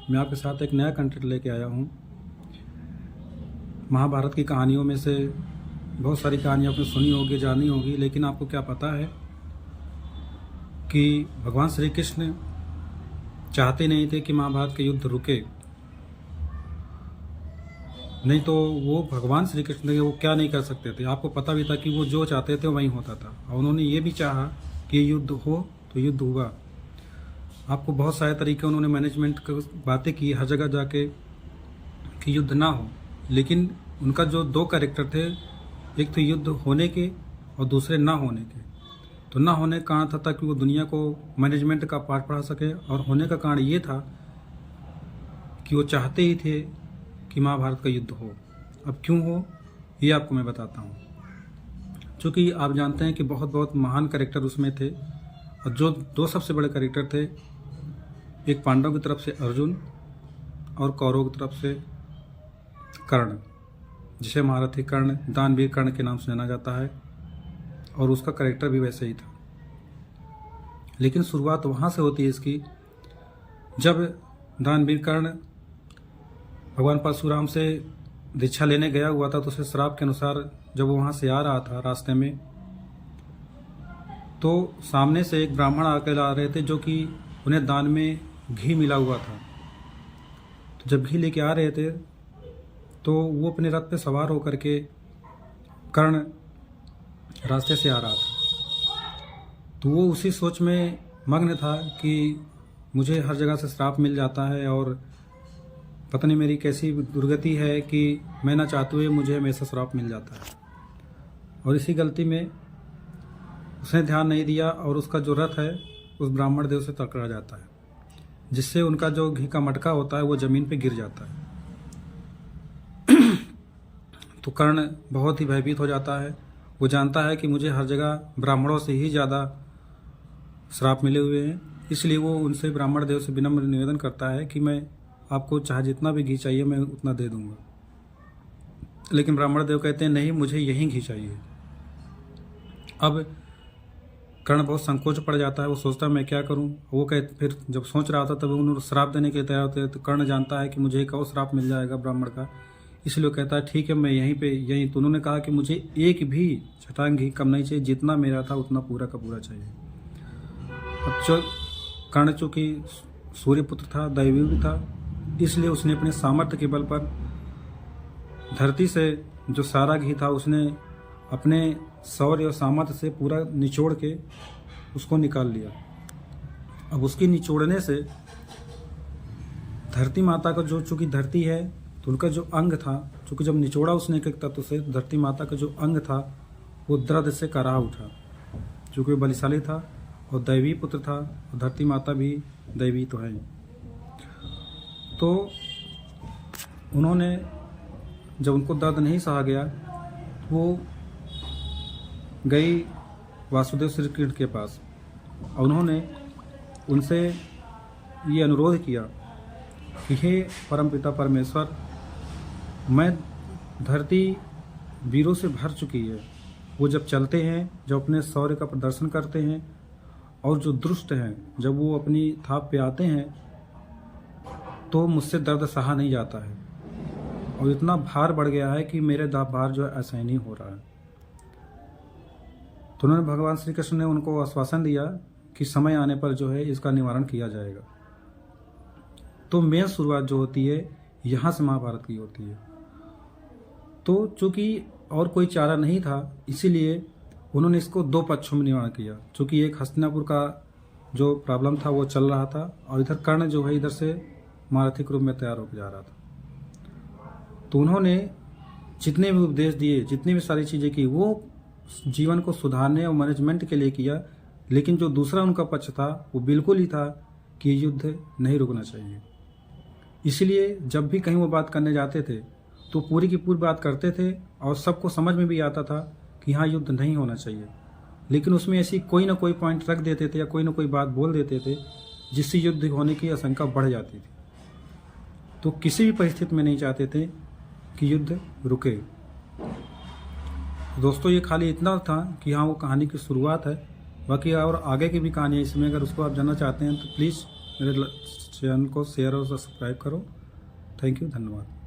मैं आपके साथ एक नया कंटेंट लेके आया हूँ। महाभारत की कहानियों में से बहुत सारी कहानियाँ आपने सुनी होगी, जानी होगी, लेकिन आपको क्या पता है कि भगवान श्री कृष्ण चाहते नहीं थे कि महाभारत के युद्ध रुके। नहीं तो वो भगवान श्री कृष्ण थे, वो क्या नहीं कर सकते थे। आपको पता भी था कि वो जो चाहते थे वही होता था, और उन्होंने ये भी चाहा कि युद्ध हो तो युद्ध हुआ। आपको बहुत सारे तरीके उन्होंने मैनेजमेंट की बातें की हर जगह जाके कि युद्ध ना हो, लेकिन उनका जो दो कैरेक्टर थे, एक तो युद्ध होने के और दूसरे ना होने के। तो ना होने का कारण था ताकि वो दुनिया को मैनेजमेंट का पाठ पढ़ा सके, और होने का कारण ये था कि वो चाहते ही थे कि महाभारत का युद्ध हो। अब क्यों हो ये आपको मैं बताता हूँ। क्योंकि आप जानते हैं कि बहुत बहुत महान कैरेक्टर उसमें थे, और जो दो सबसे बड़े कैरेक्टर थे, एक पांडवों की तरफ से अर्जुन और कौरवों की तरफ से कर्ण, जिसे महारथी कर्ण, दानवीर कर्ण के नाम से जाना जाता है, और उसका कैरेक्टर भी वैसे ही था। लेकिन शुरुआत वहाँ से होती है इसकी, जब दानवीर कर्ण भगवान परशुराम से दीक्षा लेने गया हुआ था, तो उसे श्राप के अनुसार जब वो वहाँ से आ रहा था रास्ते में, तो सामने से एक ब्राह्मण आकर आ रहे थे जो कि उन्हें दान में घी मिला हुआ था। तो जब घी लेके आ रहे थे तो वो अपने रथ पे सवार होकर के कर्ण रास्ते से आ रहा था। तो वो उसी सोच में मग्न था कि मुझे हर जगह से श्राप मिल जाता है, और पता नहीं मेरी कैसी दुर्गति है कि मैं ना चाहते हुए मुझे हमेशा श्राप मिल जाता है। और इसी गलती में उसने ध्यान नहीं दिया, और उसका जो रथ है उस ब्राह्मण देव से टकरा जाता है, जिससे उनका जो घी का मटका होता है वो ज़मीन पे गिर जाता है। तो कर्ण बहुत ही भयभीत हो जाता है। वो जानता है कि मुझे हर जगह ब्राह्मणों से ही ज़्यादा श्राप मिले हुए हैं, इसलिए वो उनसे ब्राह्मण देव से विनम्र निवेदन करता है कि मैं आपको चाहे जितना भी घी चाहिए मैं उतना दे दूंगा। लेकिन ब्राह्मण देव कहते हैं नहीं, मुझे यही घी चाहिए। अब कर्ण बहुत संकोच पड़ जाता है। वो सोचता है मैं क्या करूं। वो कहते, फिर जब सोच रहा था तब उन्होंने श्राप देने के लिए तैयार होते हैं। तो कर्ण जानता है कि मुझे एक और श्राप मिल जाएगा ब्राह्मण का, इसलिए वो कहता है ठीक है, मैं यहीं। तो उन्होंने कहा कि मुझे एक भी छटांग घी कम नहीं चाहिए, जितना मेरा था उतना पूरा का पूरा चाहिए। अब कर्ण चूँकि सूर्यपुत्र था, दैवी भी था, इसलिए उसने अपने सामर्थ्य के बल पर धरती से जो सारा घी था उसने अपने शौर्य और सामर्थ्य से पूरा निचोड़ के उसको निकाल लिया। अब उसकी निचोड़ने से धरती माता का जो, चूँकि धरती है तो उनका जो अंग था, चूँकि जब निचोड़ा उसने एक तत्व से, धरती माता का जो अंग था वो दर्द से कराह उठा। चूँकि वो बलिशाली था और दैवी पुत्र था, और धरती माता भी दैवी तो है। तो उन्होंने, जब उनको दर्द नहीं सहा गया, वो गई वासुदेव श्री कृष्ण के पास, और उन्होंने उनसे ये अनुरोध किया कि हे परमपिता परमेश्वर, मैं धरती वीरों से भर चुकी है। वो जब चलते हैं, जब अपने शौर्य का प्रदर्शन करते हैं, और जो दुष्ट हैं जब वो अपनी थाप पे आते हैं, तो मुझसे दर्द सहा नहीं जाता है, और इतना भार बढ़ गया है कि मेरे भार जो है असहनीय नहीं हो रहा है। तो उन्होंने, भगवान श्री कृष्ण ने उनको आश्वासन दिया कि समय आने पर जो है इसका निवारण किया जाएगा। तो मेन शुरुआत जो होती है यहाँ से महाभारत की होती है। तो चूँकि और कोई चारा नहीं था, इसीलिए उन्होंने इसको दो पक्षों में निवारण किया। चूँकि एक हस्तिनापुर का जो प्रॉब्लम था वो चल रहा था, और इधर कर्ण जो है इधर से महारथी के रूप में तैयार होकर जा रहा था। तो उन्होंने जितने भी उपदेश दिए, जितनी भी सारी चीज़ें की, वो जीवन को सुधारने और मैनेजमेंट के लिए किया। लेकिन जो दूसरा उनका पक्ष था वो बिल्कुल ही था कि युद्ध नहीं रुकना चाहिए। इसलिए जब भी कहीं वो बात करने जाते थे तो पूरी की पूरी बात करते थे, और सबको समझ में भी आता था कि हाँ युद्ध नहीं होना चाहिए। लेकिन उसमें ऐसी कोई ना कोई पॉइंट रख देते थे या कोई ना कोई बात बोल देते थे जिससे युद्ध होने की आशंका बढ़ जाती थी। तो किसी भी परिस्थिति में नहीं चाहते थे कि युद्ध रुके। दोस्तों ये खाली इतना था कि हाँ वो कहानी की शुरुआत है। बाकी और आगे की भी कहानी है इसमें, अगर उसको आप जानना चाहते हैं तो प्लीज़ मेरे चैनल को शेयर और सब्सक्राइब करो। थैंक यू, धन्यवाद।